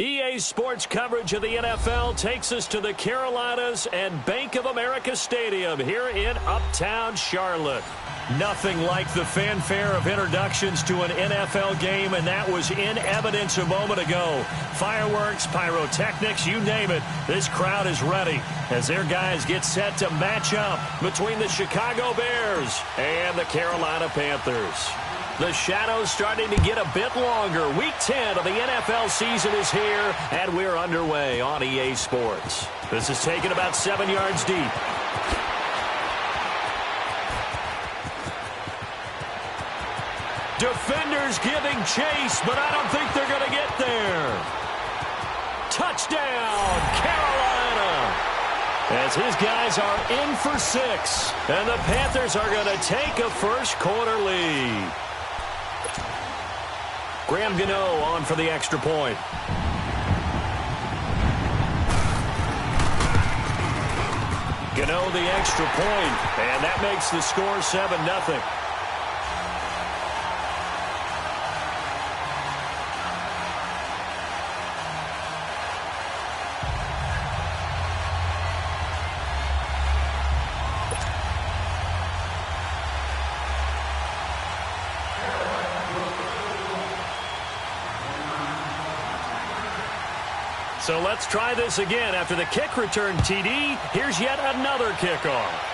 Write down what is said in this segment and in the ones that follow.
EA Sports coverage of the NFL takes us to the Carolinas and Bank of America Stadium here in Uptown Charlotte. Nothing like the fanfare of introductions to an NFL game, and that was in evidence a moment ago. Fireworks, pyrotechnics, you name it, this crowd is ready as their guys get set to match up between the Chicago Bears and the Carolina Panthers. The shadow's starting to get a bit longer. Week 10 of the NFL season is here, and we're underway on EA Sports. This is taken about 7 yards deep. Defenders giving chase, but I don't think they're going to get there. Touchdown, Carolina! As his guys are in for 6, and the Panthers are going to take a first quarter lead. Graham Gano on for the extra point. Gano the extra point, and that makes the score 7-0. So let's try this again. After the kick return TD, here's yet another kickoff.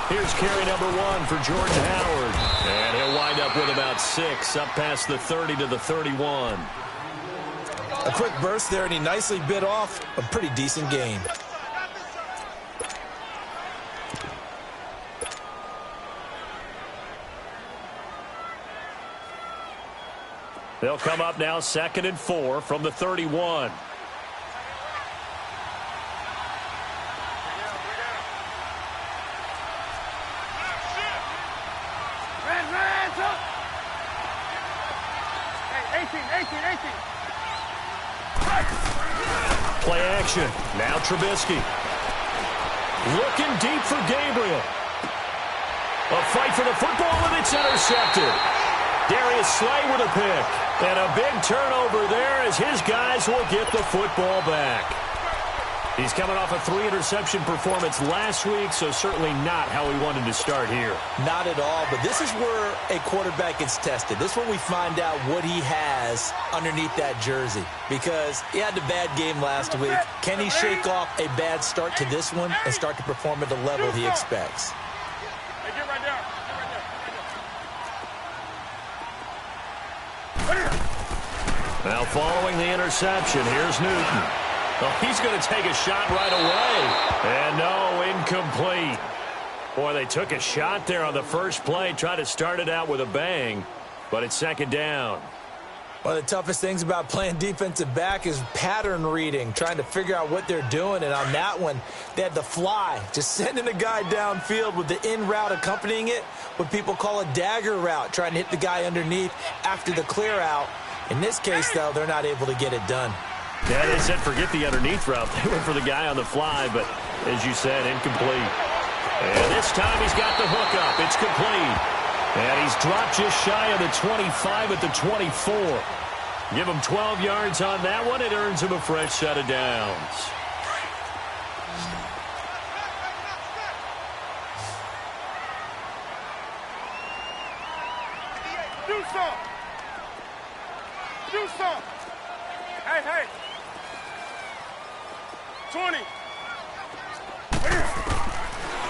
Here's carry number 1 for Jordan Howard. And he'll wind up with about 6, up past the 30 to the 31. A quick burst there, and he nicely bit off a pretty decent gain. They'll come up now 2nd and 4 from the 31. Play action. Now Trubisky. Looking deep for Gabriel. A fight for the football, and it's intercepted. Darius Slay with a pick. And a big turnover there as his guys will get the football back. He's coming off a 3-interception performance last week, so certainly not how he wanted to start here. Not at all, but this is where a quarterback gets tested. This is where we find out what he has underneath that jersey, because he had a bad game last week. Can he shake off a bad start to this one and start to perform at the level he expects? Hey, get right there. Now following the interception, here's Newton. Well, he's going to take a shot right away. And no, incomplete. Boy, they took a shot there on the first play, tried to start it out with a bang, but it's 2nd down. One of the toughest things about playing defensive back is pattern reading, trying to figure out what they're doing. And on that one, they had the fly, just sending a guy downfield with the in route accompanying it, what people call a dagger route, trying to hit the guy underneath after the clear out. In this case, though, they're not able to get it done. Yeah, they said forget the underneath route. They went for the guy on the fly, but as you said, incomplete. And this time he's got the hook up. It's complete. And he's dropped just shy of the 25 at the 24. Give him 12 yards on that one. It earns him a fresh set of downs. Do something. Do something. Hey. 20.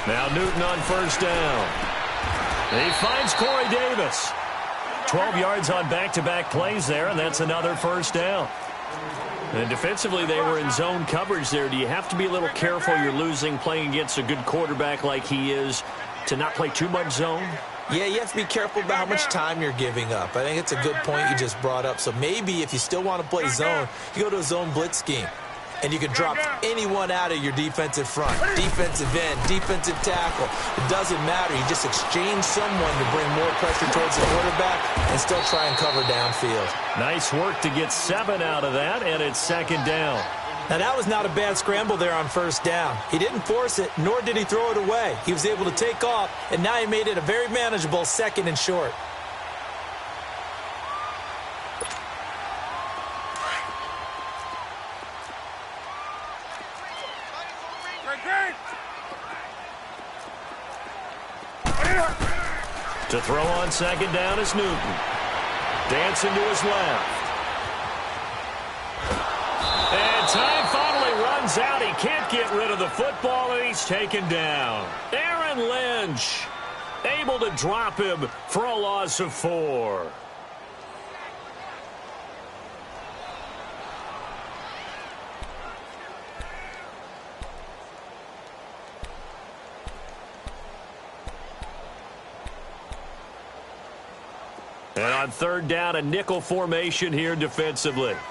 Now Newton on first down. He finds Corey Davis. 12 yards on back-to-back plays there, and that's another first down. And defensively, they were in zone coverage there. Do you have to be a little careful? You're losing, playing against a good quarterback like he is, to not play too much zone? Yeah, you have to be careful about how much time you're giving up. I think it's a good point you just brought up. So maybe if you still want to play zone, you go to a zone blitz scheme. And you can drop anyone out of your defensive front, defensive end, defensive tackle. It doesn't matter. You just exchange someone to bring more pressure towards the quarterback and still try and cover downfield. Nice work to get 7 out of that, and it's second down. Now, that was not a bad scramble there on first down. He didn't force it, nor did he throw it away. He was able to take off, and now he made it a very manageable 2nd and short. To throw on second down is Newton. Dancing to his left. And time finally runs out. He can't get rid of the football, and he's taken down. Aaron Lynch able to drop him for a loss of 4. And on third down, a nickel formation here defensively. Hey.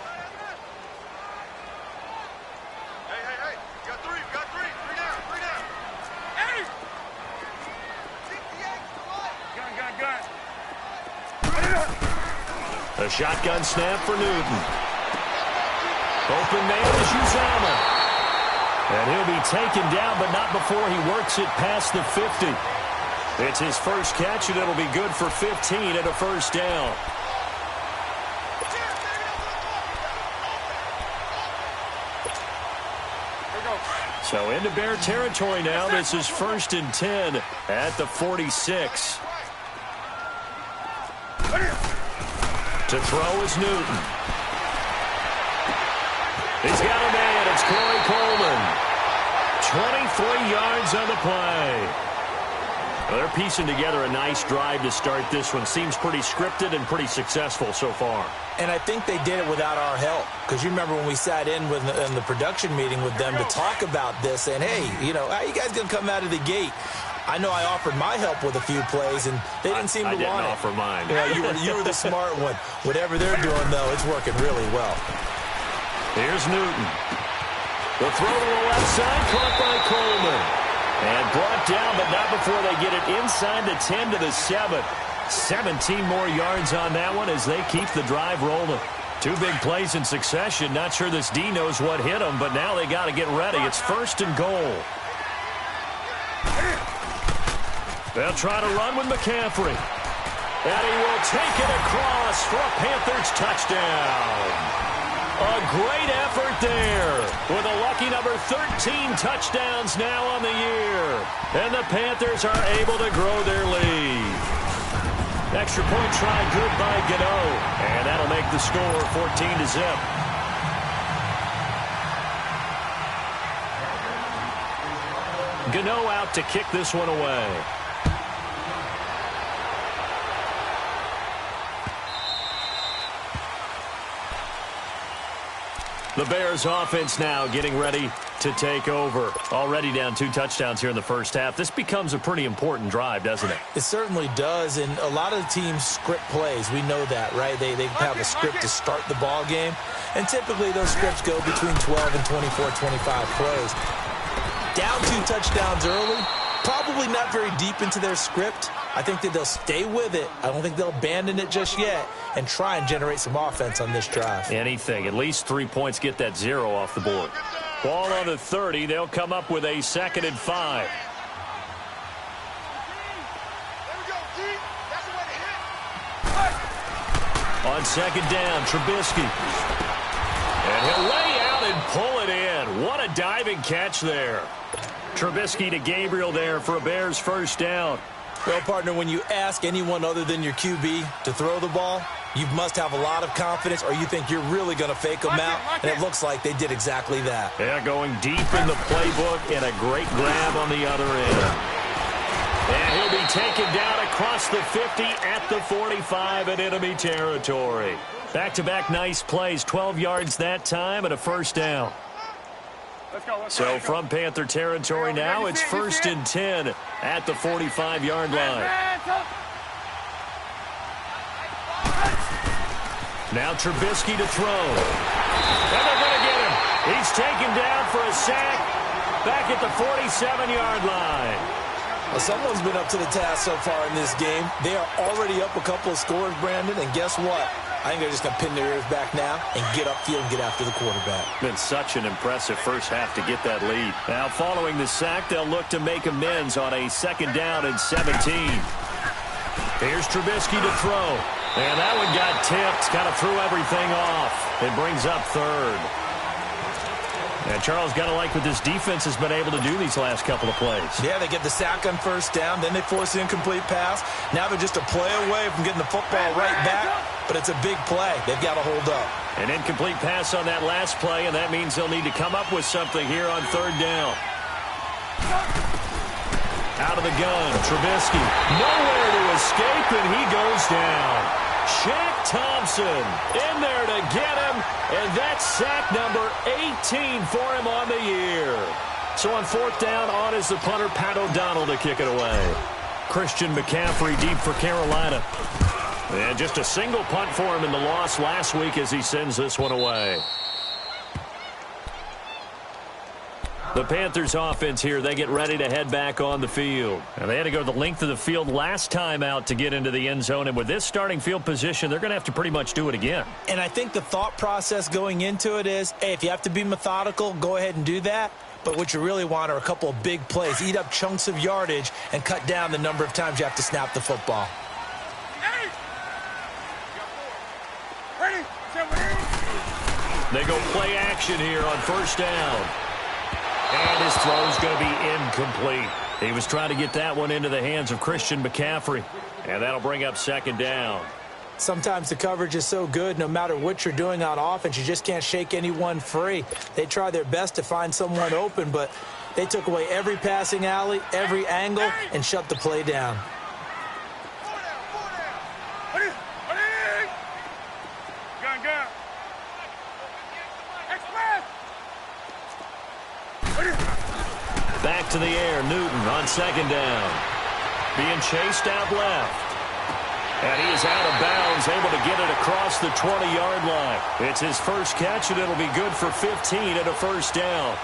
We got three. Three down. Hey! Gun. A shotgun snap for Newton. Open man is Uzama. And he'll be taken down, but not before he works it past the 50. It's his first catch, and it'll be good for 15 and a first down. So into Bear territory now. This is 1st and 10 at the 46. To throw is Newton. He's got a man. It's Corey Coleman. 23 yards on the play. Well, they're piecing together a nice drive to start this one. Seems pretty scripted and pretty successful so far. And I think they did it without our help. Because you remember when we sat in the production meeting with them to talk about this, and hey, how you guys going to come out of the gate? I know I offered my help with a few plays, and they didn't seem to want it. I didn't offer mine. You were the smart one. Whatever they're doing, though, it's working really well. Here's Newton. The throw to the left side, caught by Coleman. And brought down, but not before they get it inside the 10 to the 7. 17 more yards on that one as they keep the drive rolling. 2 big plays in succession. Not sure this D knows what hit them, but now they got to get ready. It's 1st and goal. They'll try to run with McCaffrey. And he will take it across for a Panthers touchdown. A great effort there with a lucky number 13 touchdowns now on the year. And the Panthers are able to grow their lead. Extra point try good by Gano. And that'll make the score 14-0. Gano out to kick this one away. The Bears offense now getting ready to take over. Already down 2 touchdowns here in the first half. This becomes a pretty important drive, doesn't it? It certainly does, and a lot of the teams script plays. We know that, right? They have a script to start the ball game, and typically those scripts go between 12 and 24, 25 plays. Down 2 touchdowns early, probably not very deep into their script. I think that they'll stay with it. I don't think they'll abandon it just yet and try and generate some offense on this drive. Anything. At least 3 points, get that 0 off the board. Ball on the 30. They'll come up with a 2nd and 5. On 2nd down, Trubisky. And he'll lay out and pull it in. What a diving catch there. Trubisky to Gabriel there for a Bears first down. Well, partner, when you ask anyone other than your QB to throw the ball, you must have a lot of confidence, or you think you're really going to fake them out, and it looks like they did exactly that. Yeah, going deep in the playbook and a great grab on the other end. And he'll be taken down across the 50 at the 45 in enemy territory. Back-to-back nice plays, 12 yards that time and a first down. So from Panther territory now, it's 1st and 10 at the 45-yard line. Now Trubisky to throw. And they're going to get him. He's taken down for a sack back at the 47-yard line. Well, someone's been up to the task so far in this game. They are already up a couple of scores, Brandon, and guess what? I think they're just going to pin their ears back now and get upfield and get after the quarterback. Been such an impressive first half to get that lead. Now, following the sack, they'll look to make amends on a 2nd down and 17. Here's Trubisky to throw. And that one got tipped. Kind of threw everything off. It brings up 3rd. And Charles, got to like what this defense has been able to do these last couple of plays. Yeah, they get the sack on 1st down. Then they force the incomplete pass. Now they're just a play away from getting the football right back. But it's a big play. They've got to hold up. An incomplete pass on that last play, and that means they'll need to come up with something here on 3rd down. Out of the gun, Trubisky. Nowhere to escape, and he goes down. Shaq Thompson in there to get him, and that's sack number 18 for him on the year. So on 4th down, on is the punter, Pat O'Donnell, to kick it away. Christian McCaffrey deep for Carolina. And just a single punt for him in the loss last week as he sends this one away. The Panthers offense here, they get ready to head back on the field. And they had to go the length of the field last time out to get into the end zone. And with this starting field position, they're going to have to pretty much do it again. And I think the thought process going into it is, hey, if you have to be methodical, go ahead and do that. But what you really want are a couple of big plays. Eat up chunks of yardage and cut down the number of times you have to snap the football. They go play action here on 1st down. And his throw's going to be incomplete. He was trying to get that one into the hands of Christian McCaffrey. And that'll bring up 2nd down. Sometimes the coverage is so good, no matter what you're doing on offense, you just can't shake anyone free. They try their best to find someone open, but they took away every passing alley, every angle, and shut the play down. Back to the air, Newton on 2nd down. Being chased out left. And he is out of bounds, able to get it across the 20-yard line. It's his first catch, and it'll be good for 15 at a 1st down.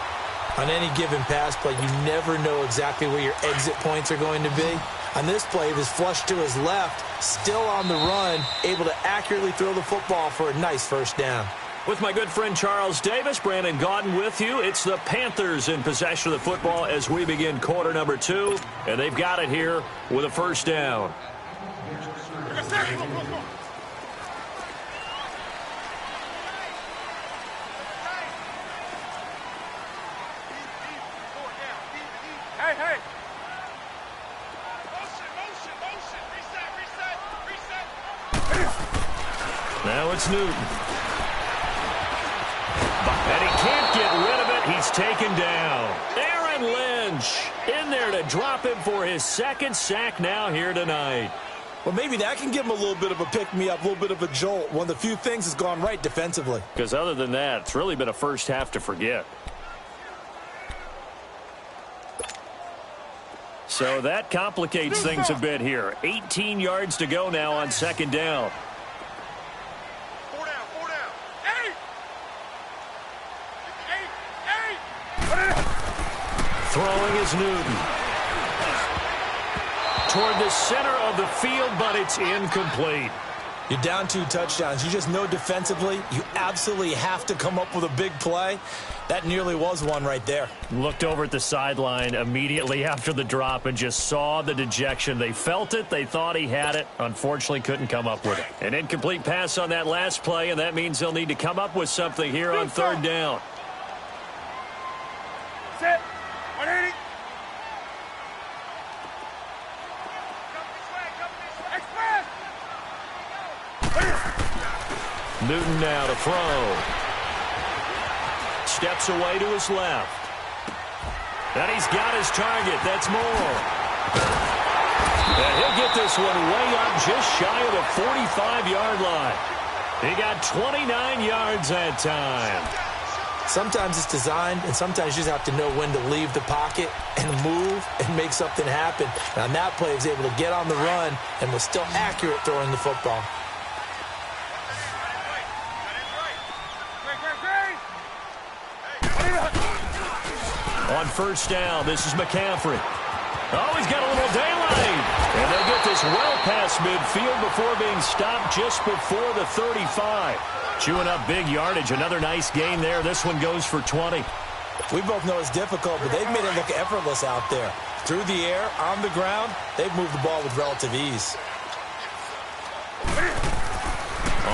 On any given pass play, you never know exactly where your exit points are going to be. On this play, he was flushed to his left, still on the run, able to accurately throw the football for a nice 1st down. With my good friend Charles Davis, Brandon Gaudin with you. It's the Panthers in possession of the football as we begin quarter number 2. And they've got it here with a 1st down. Hey. Motion. Reset. Now it's Newton. And he can't get rid of it. He's taken down. Aaron Lynch in there to drop him for his 2nd sack now here tonight. Well, maybe that can give him a little bit of a pick-me-up, a little bit of a jolt. One of the few things that's gone right defensively. Because other than that, it's really been a first half to forget. So that complicates things a bit here. 18 yards to go now on 2nd down. 4 down. Throwing is Newton. Toward the center of the field, but it's incomplete. You're down 2 touchdowns. You just know defensively you absolutely have to come up with a big play. That nearly was one right there. Looked over at the sideline immediately after the drop and just saw the dejection. They felt it. They thought he had it. Unfortunately, couldn't come up with it. An incomplete pass on that last play, and that means they'll need to come up with something here on 3rd down. Set. 180. Newton now to throw. Steps away to his left. And he's got his target. That's Moore. And he'll get this one way up just shy of the 45-yard line. He got 29 yards that time. Sometimes it's designed, and sometimes you just have to know when to leave the pocket and move and make something happen. And on that play, he was able to get on the run and was still accurate throwing the football. On first down, this is McCaffrey. Oh, he's got a little daylight. And they'll get this well past midfield before being stopped just before the 35. Chewing up big yardage. Another nice gain there. This one goes for 20. We both know it's difficult, but they've made it look effortless out there. Through the air, on the ground, they've moved the ball with relative ease.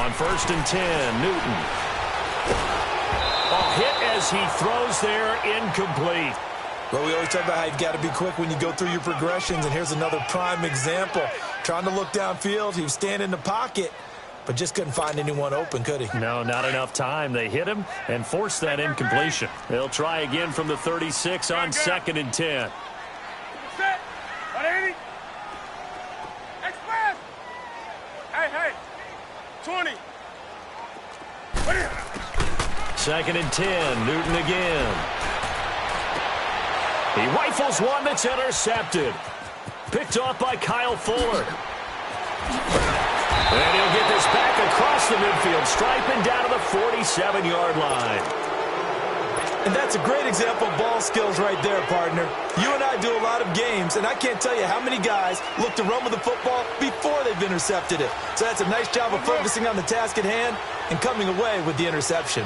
On first and 10, Newton. A hit as he throws there, incomplete. Well, we always talk about how you've got to be quick when you go through your progressions, and here's another prime example. Trying to look downfield, he was standing in the pocket, but just couldn't find anyone open, could he? No, not enough time. They hit him and forced that incompletion. They'll try again from the 36 on second and 10. Set. 180. Express. Hey. 20. Second and 10, Newton again. He rifles one that's intercepted. Picked off by Kyle Fuller. And he'll get this back across the midfield, striping down to the 47-yard line. And that's a great example of ball skills right there, partner. You and I do a lot of games, and I can't tell you how many guys look to run with the football before they've intercepted it. So that's a nice job of focusing on the task at hand and coming away with the interception.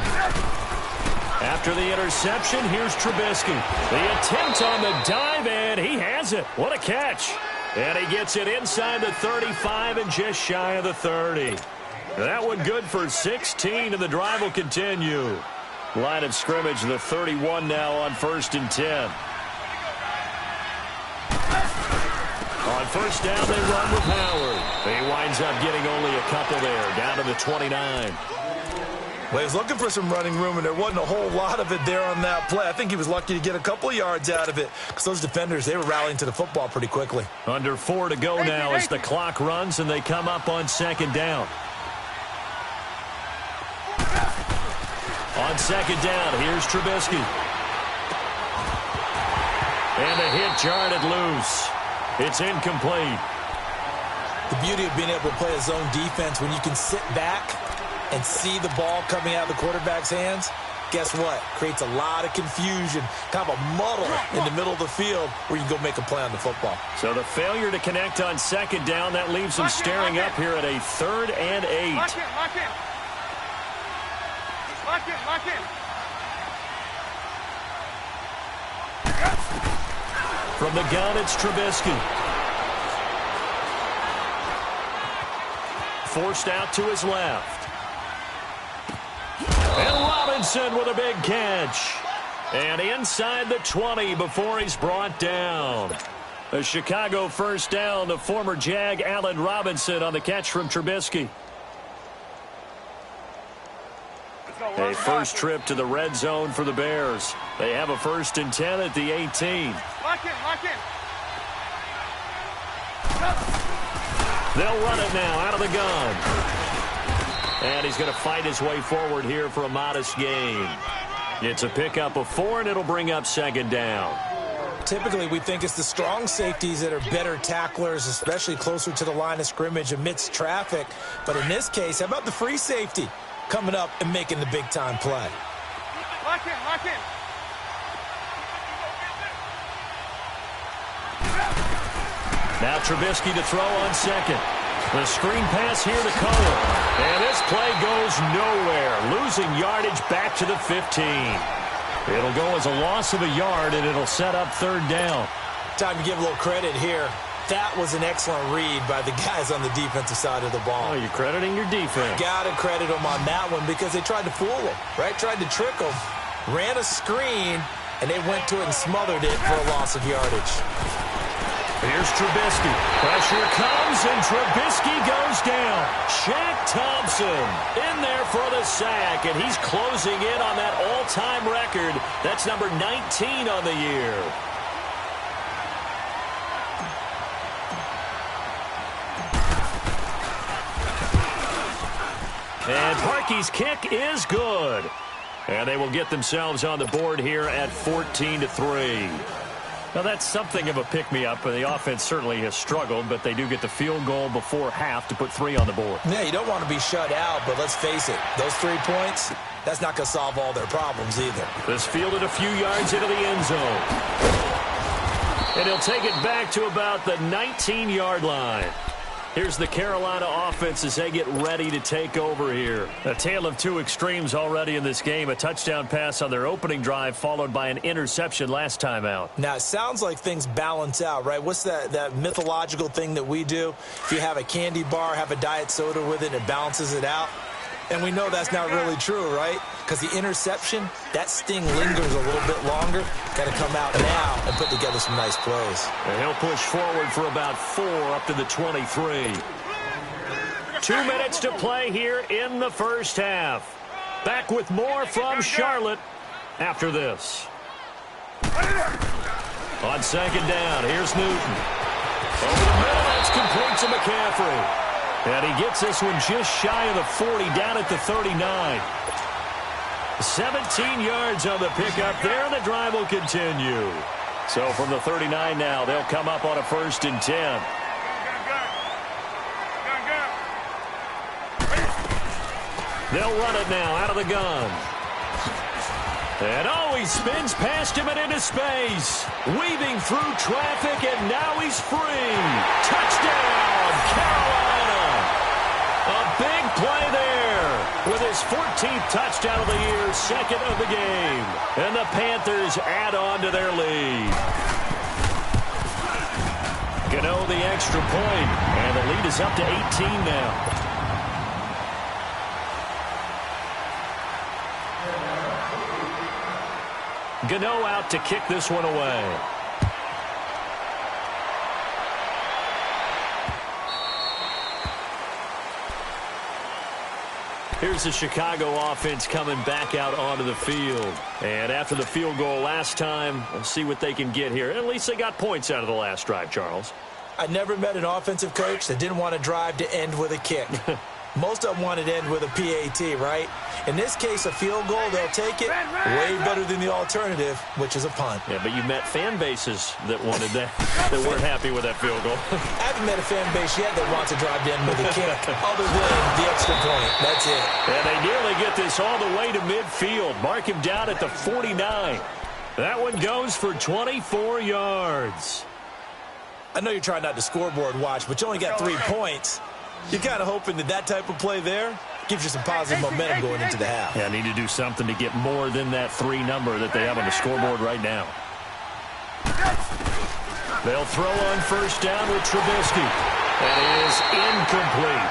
After the interception, here's Trubisky. The attempt on the dive, and he has it. What a catch. And he gets it inside the 35 and just shy of the 30. That one good for 16, and the drive will continue. Line of scrimmage, the 31 now on first and 10. On first down, they run with Howard. He winds up getting only a couple there, down to the 29. Well, he was looking for some running room, and there wasn't a whole lot of it there on that play. I think he was lucky to get a couple yards out of it because those defenders, they were rallying to the football pretty quickly. Under 4 to go now as the clock runs, and they come up on second down. On second down, here's Trubisky. And a hit jarred it loose. It's incomplete. The beauty of being able to play a zone defense when you can sit back and see the ball coming out of the quarterback's hands, guess what? Creates a lot of confusion, kind of a muddle in the middle of the field where you can go make a play on the football. So the failure to connect on second down, that leaves them staring up here at a 3rd and 8. Lock in. From the gun, it's Trubisky. Forced out to his left. And Robinson with a big catch. And inside the 20 before he's brought down. A Chicago first down to former Jag Allen Robinson on the catch from Trubisky. A first trip to the red zone for the Bears. They have a first and 10 at the 18. Lock in. They'll run it now out of the gun. And he's going to fight his way forward here for a modest gain. It's a pickup of 4, and it'll bring up second down. Typically, we think it's the strong safeties that are better tacklers, especially closer to the line of scrimmage amidst traffic. But in this case, how about the free safety coming up and making the big-time play? Lock in. Now Trubisky to throw on second. The screen pass here to Cohen. And this play goes nowhere. Losing yardage back to the 15. It'll go as a loss of a yard, and it'll set up 3rd down. Time to give a little credit here. That was an excellent read by the guys on the defensive side of the ball. Oh, you're crediting your defense. Got to credit them on that one because they tried to fool them, right? Tried to trick them. Ran a screen, and they went to it and smothered it for a loss of yardage. Here's Trubisky. Pressure comes, and Trubisky goes down. Shaq Thompson in there for the sack, and he's closing in on that all-time record. That's number 19 on the year. And Parkey's kick is good. And they will get themselves on the board here at 14-3. Now, that's something of a pick-me-up. The offense certainly has struggled, but they do get the field goal before half to put 3 on the board. Yeah, you don't want to be shut out, but let's face it, those 3 points, that's not going to solve all their problems either. This fielded a few yards into the end zone. And he'll take it back to about the 19-yard line. Here's the Carolina offense as they get ready to take over here. A tale of 2 extremes already in this game. A touchdown pass on their opening drive followed by an interception last time out. Now, it sounds like things balance out, right? What's that mythological thing that we do? If you have a candy bar, have a diet soda with it, it balances it out. And we know that's not really true, right? Because the interception, that sting lingers a little bit longer. Got to come out now and put together some nice plays. And he'll push forward for about 4 up to the 23. 2 minutes to play here in the first half. Back with more from Charlotte after this. On second down, here's Newton. Over the middle, that's complete to McCaffrey. And he gets this one just shy of the 40, down at the 39. 17 yards on the pickup there, and the drive will continue. So from the 39 now, they'll come up on a 1st and 10. They'll run it now out of the gun. And he spins past him and into space. Weaving through traffic, and now he's free. Touchdown, Carolina. A big play there with his 14th touchdown of the year, 2nd of the game. And the Panthers add on to their lead. Gano the extra point, and the lead is up to 18 now. Gano out to kick this one away. Here's the Chicago offense coming back out onto the field. And after the field goal last time, we'll see what they can get here. At least they got points out of the last drive, Charles. I never met an offensive coach that didn't want to drive to end with a kick. Most of them wanted to end with a PAT, right? In this case, a field goal, they'll take it. Way better than the alternative, which is a punt. Yeah, but you met fan bases that wanted that, that weren't happy with that field goal. I haven't met a fan base yet that wants to drive to end with a kick, other than the extra point. That's it. And they nearly get this all the way to midfield. Mark him down at the 49. That one goes for 24 yards. I know you're trying not to scoreboard watch, but you only got 3 points. You're kind of hoping that type of play there gives you some positive momentum going into the half. Yeah, need to do something to get more than that 3 number that they have on the scoreboard right now. They'll throw on 1st down with Trubisky. That is incomplete.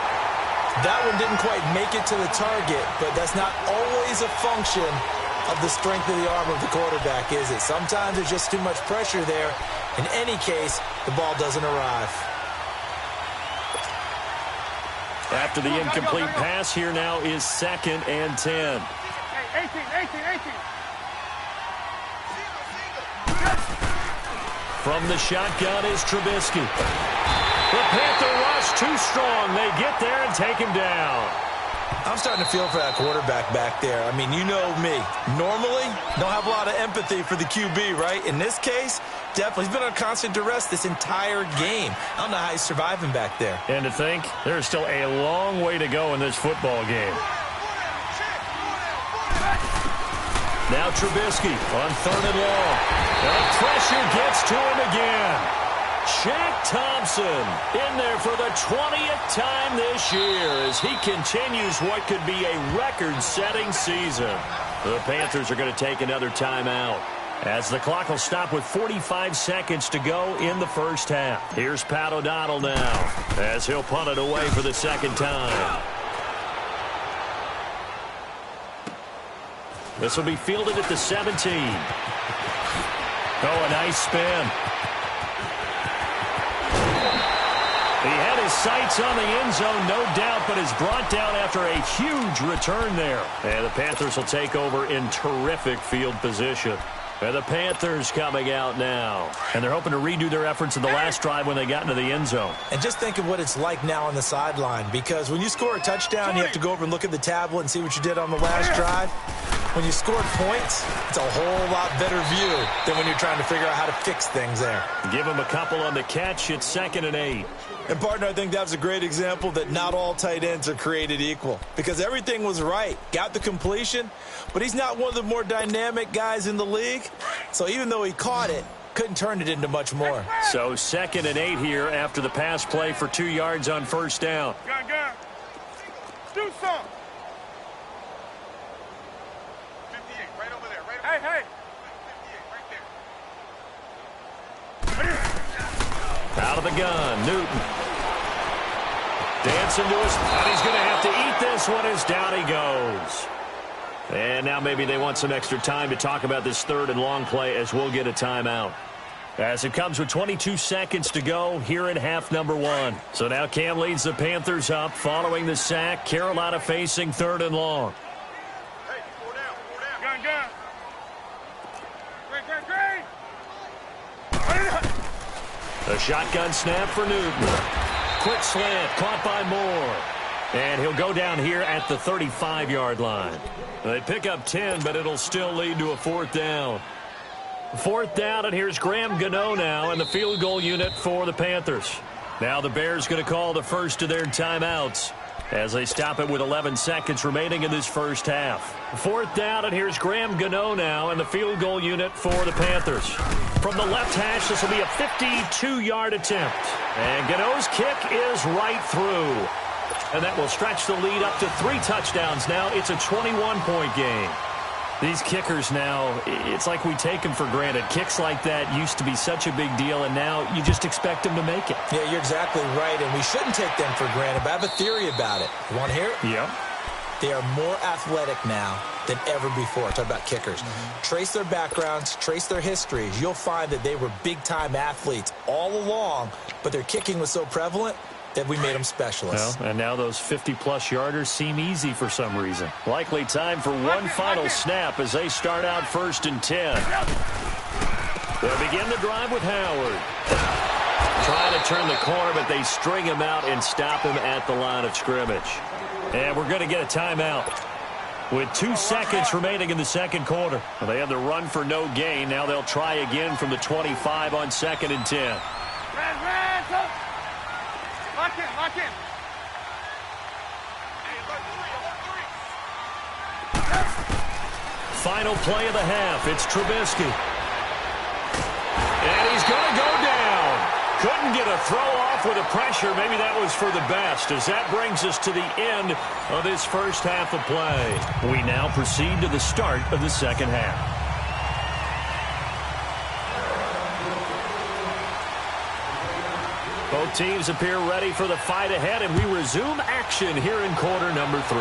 That one didn't quite make it to the target, but that's not always a function of the strength of the arm of the quarterback, is it? Sometimes there's just too much pressure there. In any case, the ball doesn't arrive. After the incomplete pass, here now is 2nd and 10. Hey, 18. From the shotgun is Trubisky. The Panther rush too strong. They get there and take him down. I'm starting to feel for that quarterback back there. I mean, you know me. Normally, don't have a lot of empathy for the QB, right? In this case, definitely. He's been under constant duress this entire game. I don't know how he's surviving back there. And to think, there's still a long way to go in this football game. Now Trubisky on 3rd and long. And the pressure gets to him again. Shaq Thompson in there for the 20th time this year as he continues what could be a record-setting season. The Panthers are going to take another timeout as the clock will stop with 45 seconds to go in the first half. Here's Pat O'Donnell now as he'll punt it away for the 2nd time. This will be fielded at the 17. Oh, a nice spin. He had his sights on the end zone, no doubt, but is brought down after a huge return there. And the Panthers will take over in terrific field position. And the Panthers coming out now. And they're hoping to redo their efforts in the last drive when they got into the end zone. And just think of what it's like now on the sideline, because when you score a touchdown, you have to go over and look at the tablet and see what you did on the last drive. When you scored points, it's a whole lot better view than when you're trying to figure out how to fix things there. Give him a couple on the catch. It's 2nd and 8. And, partner, I think that was a great example that not all tight ends are created equal because everything was right. Got the completion, but he's not one of the more dynamic guys in the league. So even though he caught it, couldn't turn it into much more. So 2nd and 8 here after the pass play for 2 yards on first down. Gun. Do something. 58, right over there. Right over hey. 58, right there. Out of the gun, Newton. Dancing to his, and he's going to have to eat this one as down he goes. And now maybe they want some extra time to talk about this 3rd and long play as we'll get a timeout. As it comes with 22 seconds to go here in half number 1. So now Cam leads the Panthers up following the sack. Carolina facing 3rd and long. Hey, 4 down. Gun. Great. A shotgun snap for Newton. Quick slant caught by Moore. And he'll go down here at the 35-yard line. They pick up 10, but it'll still lead to a 4th down. 4th down, and here's Graham Gano now in the field goal unit for the Panthers. Now the Bears going to call the first of their timeouts as they stop it with 11 seconds remaining in this first half. 4th down, and here's Graham Gano now in the field goal unit for the Panthers. From the left hash, this will be a 52-yard attempt. And Gano's kick is right through. And that will stretch the lead up to 3 touchdowns now. It's a 21-point game. These kickers now, it's like we take them for granted. Kicks like that used to be such a big deal, and now you just expect them to make it. Yeah, you're exactly right, and we shouldn't take them for granted, but I have a theory about it. You want to hear it? Yeah. They are more athletic now than ever before. Talk about kickers. Trace their backgrounds, trace their histories. You'll find that they were big-time athletes all along, but their kicking was so prevalent that we made them specialists. Well, and now those 50-plus yarders seem easy for some reason. Likely time for one final snap as they start out 1st and 10. They'll begin the drive with Howard. Trying to turn the corner, but they string him out and stop him at the line of scrimmage. And we're going to get a timeout with 2 seconds remaining in the second quarter. Well, they had the run for no gain. Now they'll try again from the 25 on 2nd and 10. Lock in. Final play of the half. It's Trubisky. And he's going to go down. Couldn't get a throw off with the pressure. Maybe that was for the best, as that brings us to the end of this first half of play. We now proceed to the start of the second half. Both teams appear ready for the fight ahead, and we resume action here in quarter number 3.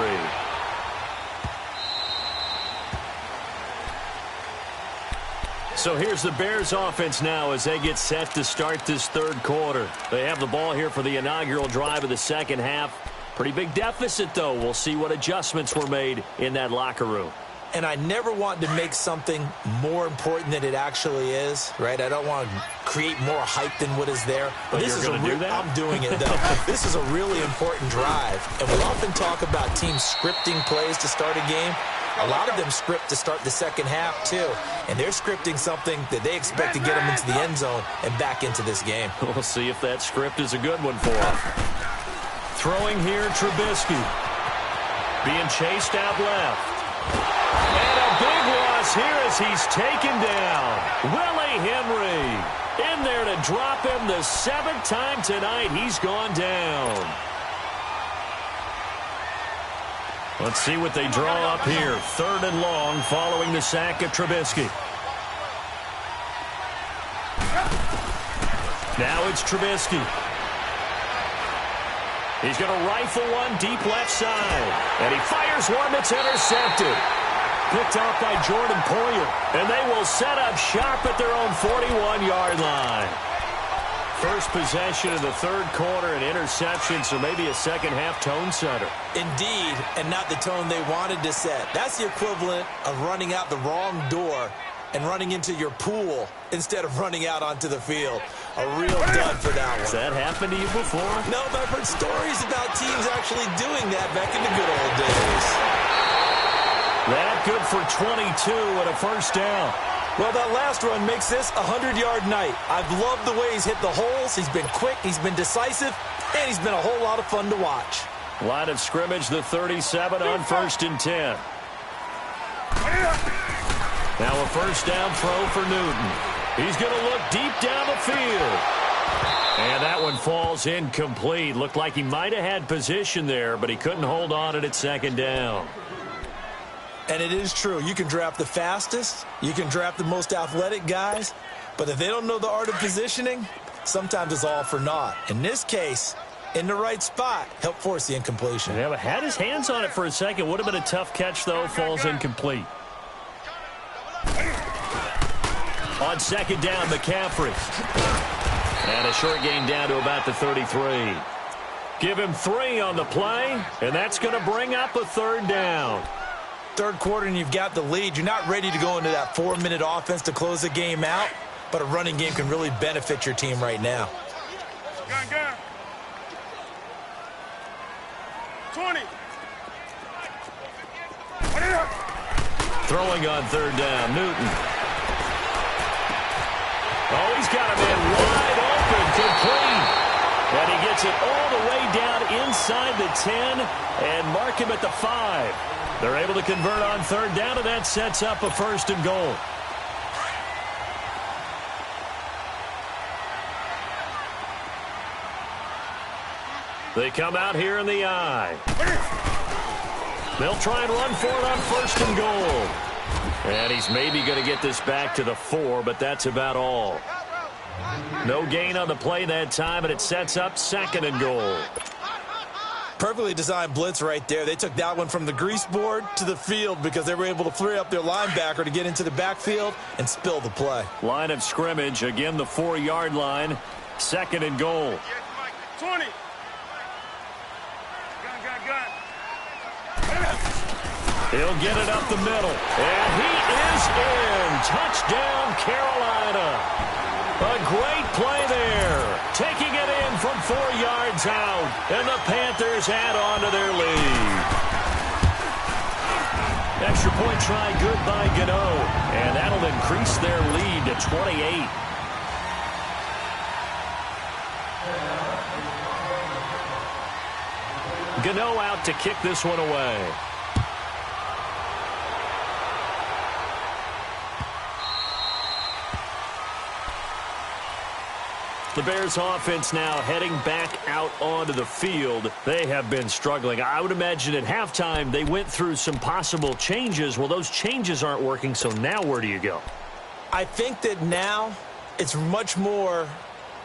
So here's the Bears offense now as they get set to start this third quarter. They have the ball here for the inaugural drive of the second half. Pretty big deficit, though. We'll see what adjustments were made in that locker room. And I never want to make something more important than it actually is, right? I don't want to create more hype than what is there. But this is do that? I'm doing it, though. This is a really important drive. And we often talk about teams scripting plays to start a game. A lot of them script to start the second half, too. And they're scripting something that they expect to get them into the end zone and back into this game. We'll see if that script is a good one for them. Throwing here, Trubisky. Being chased out left. And a big loss here as he's taken down. Willie Henry in there to drop him the 7th time tonight. He's gone down. Let's see what they draw up here. 3rd and long following the sack of Trubisky. Now it's Trubisky. He's going to rifle one deep left side. And he fires one that's intercepted. Picked off by Jordan Poyer. And they will set up shop at their own 41-yard line. First possession of the third quarter, an interception, so maybe a second-half tone setter. Indeed, and not the tone they wanted to set. That's the equivalent of running out the wrong door and running into your pool instead of running out onto the field. A real dud for that one. Has that happened to you before? No, but I've heard stories about teams actually doing that back in the good old days. That good for 22 and a first down. Well, that last run makes this a 100-yard night. I've loved the way he's hit the holes. He's been quick, he's been decisive, and he's been a whole lot of fun to watch. Line of scrimmage, the 37 on 1st and 10. Now a first down throw for Newton. He's going to look deep down the field. And that one falls incomplete. Looked like he might have had position there, but he couldn't hold on at 2nd down. And it is true. You can draft the fastest. You can draft the most athletic guys. But if they don't know the art of positioning, sometimes it's all for naught. In this case, in the right spot, helped force the incompletion. Yeah, but had his hands on it for a second. Would have been a tough catch, though. Falls incomplete. On 2nd down, McCaffrey. And a short gain down to about the 33. Give him 3 on the play, and that's going to bring up a 3rd down. Third quarter and you've got the lead. You're not ready to go into that 4-minute offense to close the game out, but a running game can really benefit your team right now. Gun. 20. Throwing on 3rd down, Newton. Oh, he's got a man wide open, complete. And he gets it all the way down inside the 10 and mark him at the 5. They're able to convert on 3rd down, and that sets up a 1st and goal. They come out here in the I. They'll try and run for it on 1st and goal. And he's maybe going to get this back to the 4, but that's about all. No gain on the play that time, and it sets up 2nd and goal. Perfectly designed blitz right there. They took that one from the grease board to the field because they were able to free up their linebacker to get into the backfield and spill the play. Line of scrimmage, again the 4-yard line. 2nd and goal. 20. Gun. He'll get it up the middle. And he is in. Touchdown, Carolina. A great play there. Taking it in from 4 yards out. And the Panthers add on to their lead. Extra point try good by Gano. And that'll increase their lead to 28. Gano out to kick this one away. The Bears offense now heading back out onto the field. They have been struggling. I would imagine at halftime they went through some possible changes. Well, those changes aren't working, so now where do you go? I think that now it's much more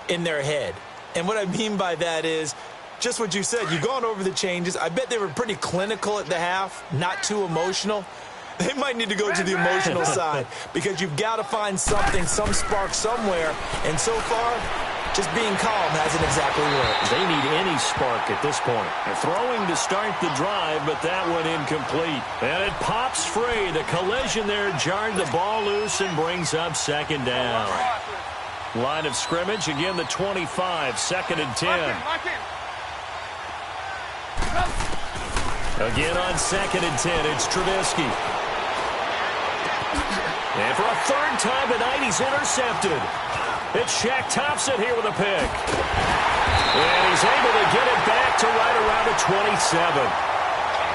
in their head. And what I mean by that is just what you said. You've gone over the changes. I bet they were pretty clinical at the half, not too emotional. They might need to go to the emotional side because you've got to find something, some spark somewhere. And so far, just being calm hasn't exactly worked. They need any spark at this point. They're throwing to start the drive, but that one incomplete. And it pops free. The collision there jarred the ball loose and brings up 2nd down. Line of scrimmage, again the 25, 2nd and 10. Again on 2nd and 10, it's Trubisky. And for a 3rd time tonight, he's intercepted. It's Shaq Thompson here with a pick. And he's able to get it back to right around the 27.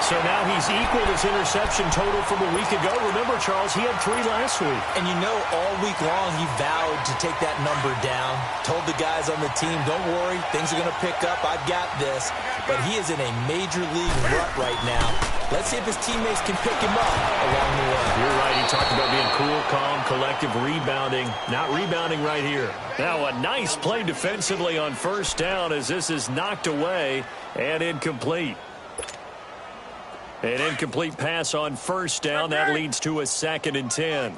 So now he's equaled his interception total from a week ago. Remember, Charles, he had 3 last week. And you know, all week long he vowed to take that number down. Told the guys on the team, don't worry, things are going to pick up. I've got this. But he is in a major league rut right now. Let's see if his teammates can pick him up along the way. You're right. He talked about being cool, calm, collective, rebounding. Not rebounding right here. Now a nice play defensively on 1st down as this is knocked away and incomplete. An incomplete pass on 1st down. That leads to a 2nd and 10.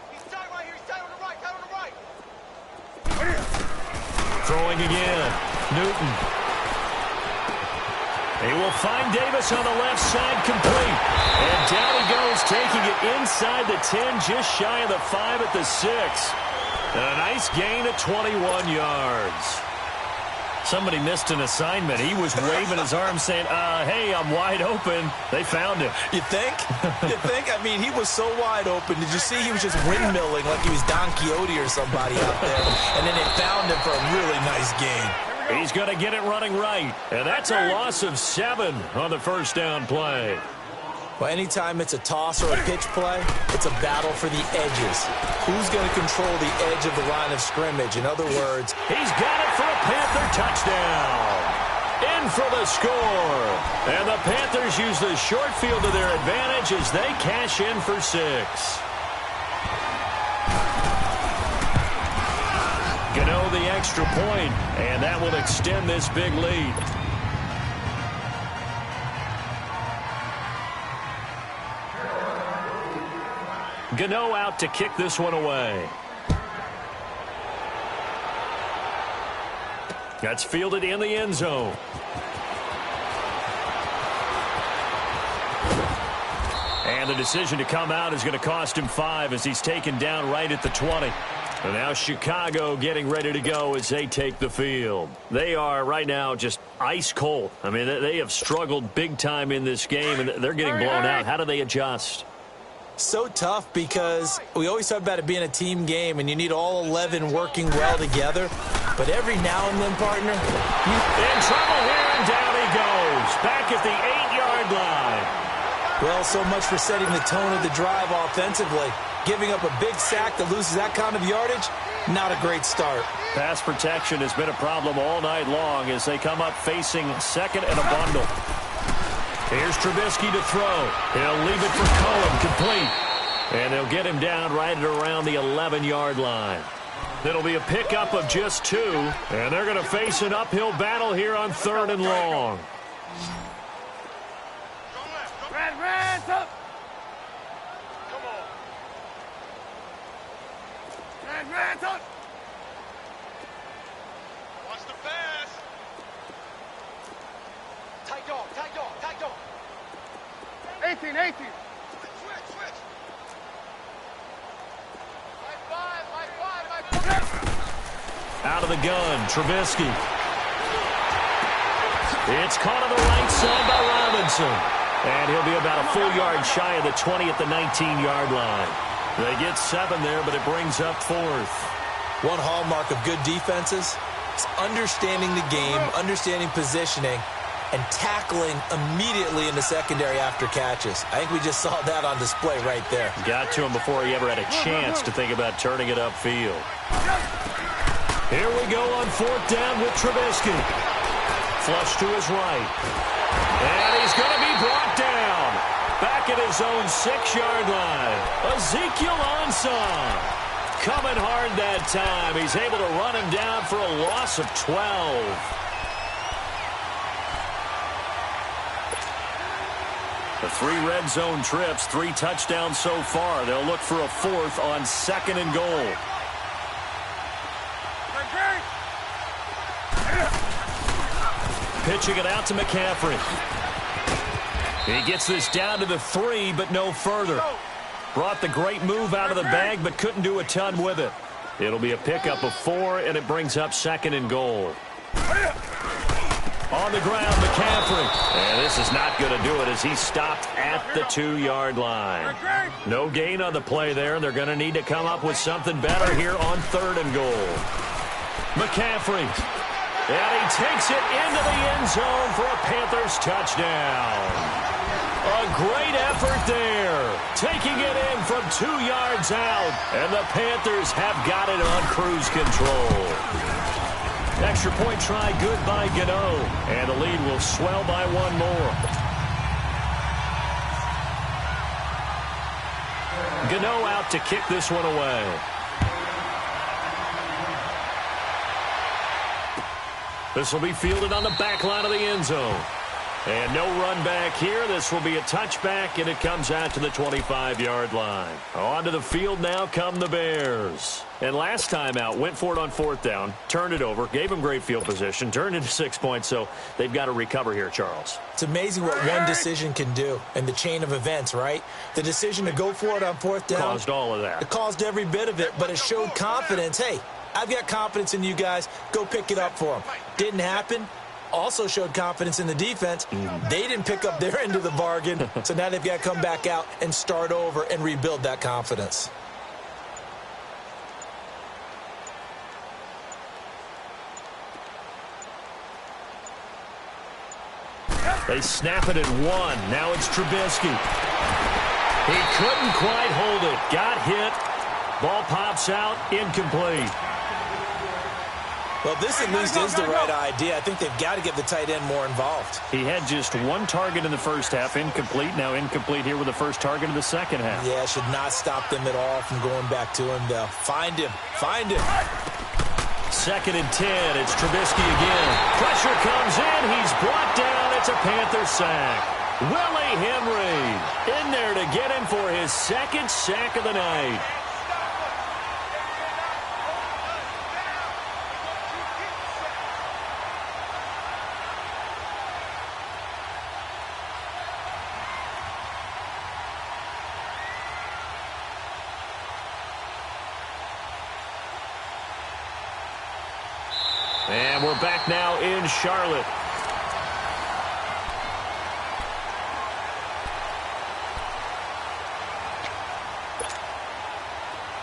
Throwing again. Newton. He will find Davis on the left side, complete. And down he goes, taking it inside the 10, just shy of the 5 at the 6. And a nice gain of 21 yards. Somebody missed an assignment. He was waving his arm saying, hey, I'm wide open. They found him. You think? You think? I mean, he was so wide open. Did you see he was just windmilling like he was Don Quixote or somebody out there? And then they found him for a really nice game. He's going to get it running right. And that's a loss of 7 on the first down play. Well, anytime it's a toss or a pitch play, it's a battle for the edges. Who's going to control the edge of the line of scrimmage? In other words, he's got it for a Panther touchdown. In for the score. And the Panthers use the short field to their advantage as they cash in for 6. Gano the extra point, and that will extend this big lead. Gano out to kick this one away. That's fielded in the end zone. And the decision to come out is going to cost him 5 as he's taken down right at the 20. And now Chicago getting ready to go as they take the field. They are right now just ice cold. I mean, they have struggled big time in this game, and they're getting blown out. How do they adjust? So tough because we always talk about it being a team game and you need all 11 working well together. But every now and then, partner, in trouble here, and down he goes. Back at the 8-yard line. Well, so much for setting the tone of the drive offensively. Giving up a big sack that loses that kind of yardage, not a great start. Pass protection has been a problem all night long as they come up facing second and a bundle. Here's Trubisky to throw. He'll leave it for Cohen, complete. And they'll get him down right at around the 11-yard line. It'll be a pickup of just 2, and they're going to face an uphill battle here on 3rd and long. Red, up. Come on. Red, up. Watch the pass. Tight dog. 18. Switch. Out of the gun, Trubisky. It's caught on the right side by Robinson. And he'll be about a full yard shy of the 20 at the 19-yard line. They get 7 there, but it brings up 4th. One hallmark of good defenses is understanding the game, understanding positioning, and tackling immediately in the secondary after catches. I think we just saw that on display right there. Got to him before he ever had a chance to think about turning it upfield. Here we go on 4th down with Trubisky. Flush to his right. And he's going to be brought down. Back at his own 6-yard line. Ezekiel Ansah. Coming hard that time. He's able to run him down for a loss of 12. The 3 red zone trips, 3 touchdowns so far. They'll look for a 4th on 2nd and goal. Pitching it out to McCaffrey. He gets this down to the 3, but no further. Brought the great move out of the bag, but couldn't do a ton with it. It'll be a pickup of 4, and it brings up 2nd and goal. On the ground, McCaffrey. And this is not going to do it as he's stopped at the 2-yard line. No gain on the play there. They're going to need to come up with something better here on 3rd and goal. McCaffrey. And he takes it into the end zone for a Panthers touchdown. A great effort there. Taking it in from 2 yards out. And the Panthers have got it on cruise control. Extra point try good by Gano. And the lead will swell by 1 more. Gano out to kick this one away. This will be fielded on the back line of the end zone. And no run back here. This will be a touchback, and it comes out to the 25-yard line. Onto the field now come the Bears. And last time out, went for it on 4th down, turned it over, gave them great field position, turned into 6 points, so they've got to recover here, Charles. It's amazing what one decision can do in the chain of events, right? The decision to go for it on 4th down caused all of that. It caused every bit of it, but it showed confidence. Hey, I've got confidence in you guys. Go pick it up for them. Didn't happen. Also showed confidence in the defense. They didn't pick up their end of the bargain, so now they've got to come back out and start over and rebuild that confidence. They snap it at 1. Now it's Trubisky. He couldn't quite hold it. Got hit. Ball pops out. Incomplete. Well, this at least is the right idea. I think they've got to get the tight end more involved. He had just 1 target in the first half. Incomplete. Now incomplete here with the first target of the second half. Yeah, should not stop them at all from going back to him, though. Find him. Find him. 2nd and 10. It's Trubisky again. Pressure comes in. He's brought down. It's a Panther sack. Willie Henry in there to get him for his 2nd sack of the night. And we're back now in Charlotte.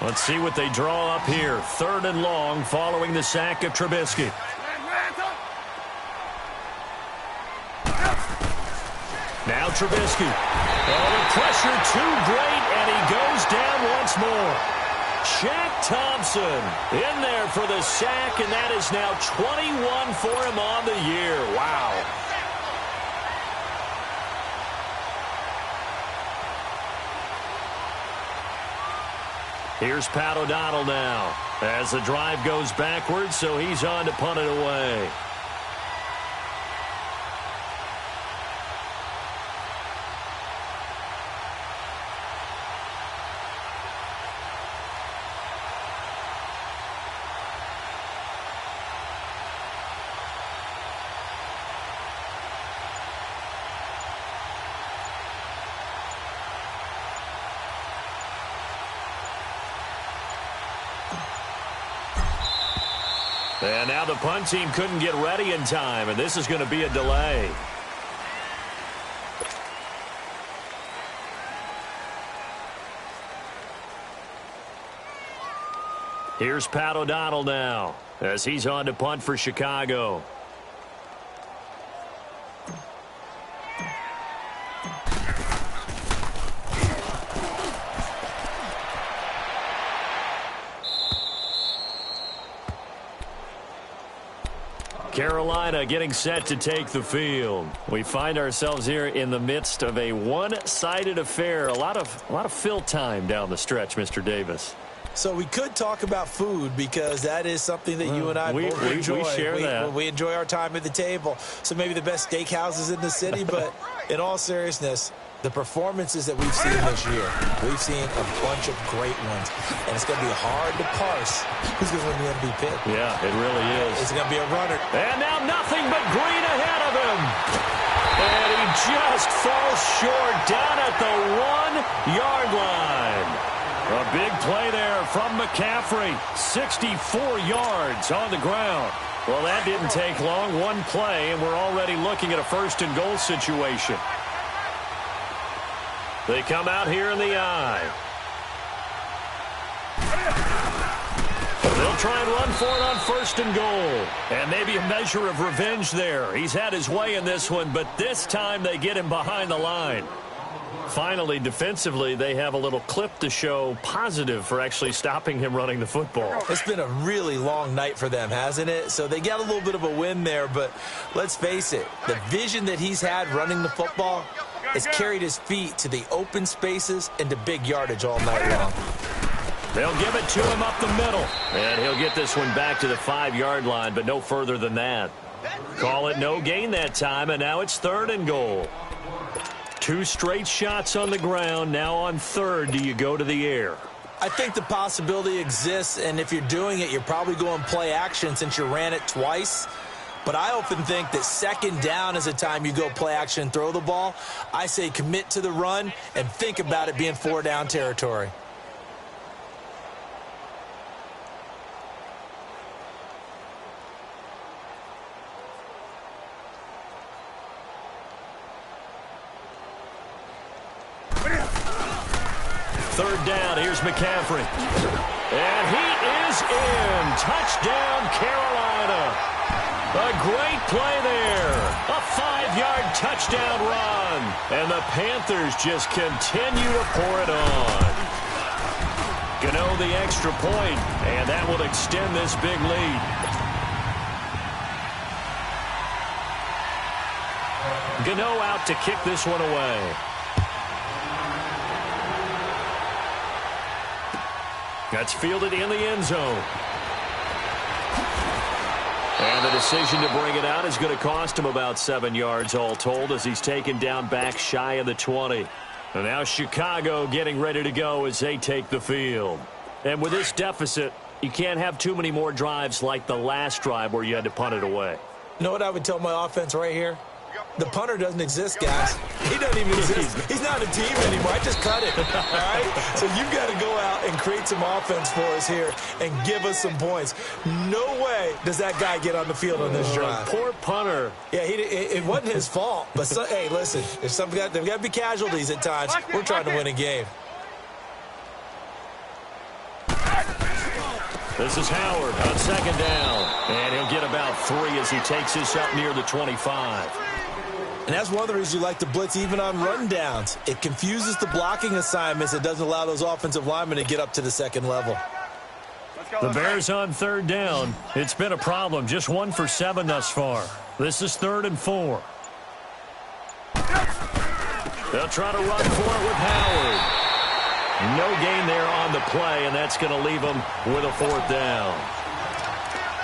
Let's see what they draw up here. 3rd and long following the sack of Trubisky. Now Trubisky. Oh, the pressure too great, and he goes down once more. Shaq Thompson in there for the sack, and that is now 21 for him on the year. Wow. Here's Pat O'Donnell now as the drive goes backwards, so he's on to punt it away. And now the punt team couldn't get ready in time, and this is going to be a delay. Here's Pat O'Donnell now as he's on to punt for Chicago. Carolina getting set to take the field. We find ourselves here in the midst of a one-sided affair. A lot of fill time down the stretch, Mr. Davis. So we could talk about food because that is something that you and I both enjoy. We share that. We enjoy our time at the table. So maybe the best steakhouses in the city, but in all seriousness, the performances that we've seen this year, we've seen a bunch of great ones. And it's going to be hard to parse who's going to win the MVP. Yeah, it really is. It's going to be a runner. And now nothing but green ahead of him. And he just falls short down at the 1-yard line. A big play there from McCaffrey. 64 yards on the ground. Well, that didn't take long. One play, and we're already looking at a 1st and goal situation. They come out here in the eye. They'll try and run for it on 1st and goal. And maybe a measure of revenge there. He's had his way in this one, but this time they get him behind the line. Finally, defensively, they have a little clip to show positive for actually stopping him running the football. It's been a really long night for them, hasn't it? So they got a little bit of a win there, but let's face it, the vision that he's had running the football has carried his feet to the open spaces and to big yardage all night long. They'll give it to him up the middle. And he'll get this one back to the 5-yard line, but no further than that. Call it no gain that time, and now it's 3rd and goal. 2 straight shots on the ground. Now on 3rd, do you go to the air? I think the possibility exists, and if you're doing it, you're probably going play action since you ran it twice. But I often think that 2nd down is a time you go play action and throw the ball. I say commit to the run and think about it being 4-down territory. third down. Here's McCaffrey. And he is in. Touchdown, Carolina. A great play there. A 5-yard touchdown run. And the Panthers just continue to pour it on. Gano the extra point, and that will extend this big lead. Gano out to kick this one away. That's fielded in the end zone. And the decision to bring it out is going to cost him about 7 yards all told as he's taken down back shy of the 20. And now Chicago getting ready to go as they take the field. And with this deficit, you can't have too many more drives like the last drive where you had to punt it away. You know what I would tell my offense right here? The punter doesn't exist, guys. He doesn't even exist. He's not a team anymore. I just cut it, all right? So you've got to go out and create some offense for us here and give us some points. No way does that guy get on the field on this drive. Poor punter. Yeah, it wasn't his fault. But, hey, listen, there's got to be casualties at times. We're trying to win a game. This is Howard on second down. And he'll get about 3 as he takes this up near the 25. And that's one of the reasons you like to blitz even on run downs. It confuses the blocking assignments. It doesn't allow those offensive linemen to get up to the second level. The Bears on third down. It's been a problem. Just 1 for 7 thus far. This is 3rd and 4. They'll try to run for it with Howard. No gain there on the play, and that's going to leave them with a 4th down.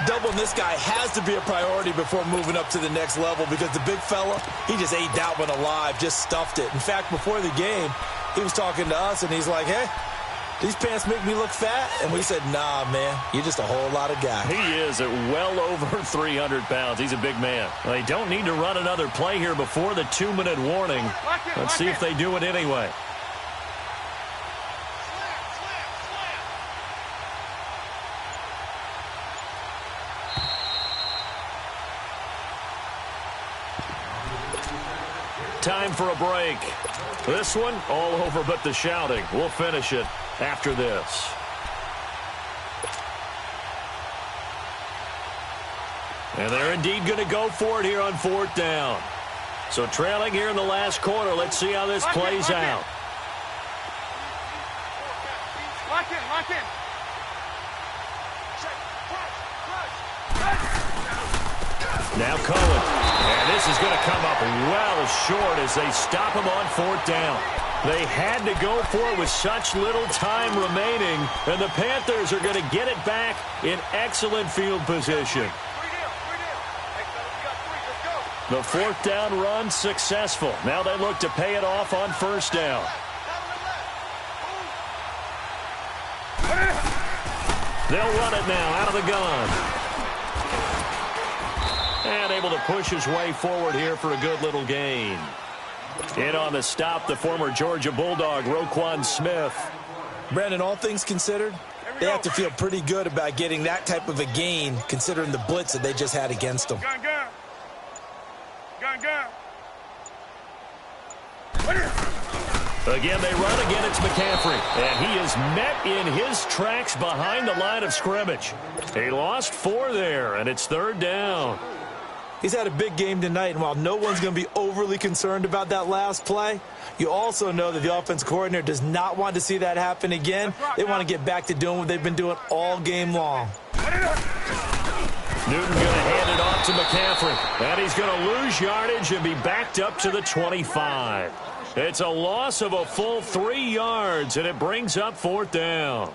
Doubling this guy has to be a priority before moving up to the next level because the big fella, he just ate that one alive, just stuffed it. In fact, before the game, he was talking to us, and he's like, hey, these pants make me look fat? And we said, nah, man, you're just a whole lot of guy. He is at well over 300 pounds. He's a big man. Well, they don't need to run another play here before the 2-minute warning. Let's see if they do it anyway. Time for a break. This one, all over but the shouting. We'll finish it after this. And they're indeed going to go for it here on 4th down. So trailing here in the last quarter. Let's see how this plays out. Lock in, lock in. Now Cohen. And this is going to come up well short as they stop him on 4th down. They had to go for it with such little time remaining, and the Panthers are going to get it back in excellent field position. The 4th down run successful. Now they look to pay it off on 1st down. They'll run it now out of the gun. And able to push his way forward here for a good little gain. In on the stop, the former Georgia Bulldog, Roquan Smith. Brandon, all things considered, they have to feel pretty good about getting that type of a gain considering the blitz that they just had against them. Gun, gun. Gun, gun. Again, they run. Again, it's McCaffrey. And he is met in his tracks behind the line of scrimmage. He lost 4 there, and it's 3rd down. He's had a big game tonight, and while no one's going to be overly concerned about that last play, you also know that the offense coordinator does not want to see that happen again. They want to get back to doing what they've been doing all game long. Newton going to hand it off to McCaffrey. And he's going to lose yardage and be backed up to the 25. It's a loss of a full 3 yards, and it brings up 4th down.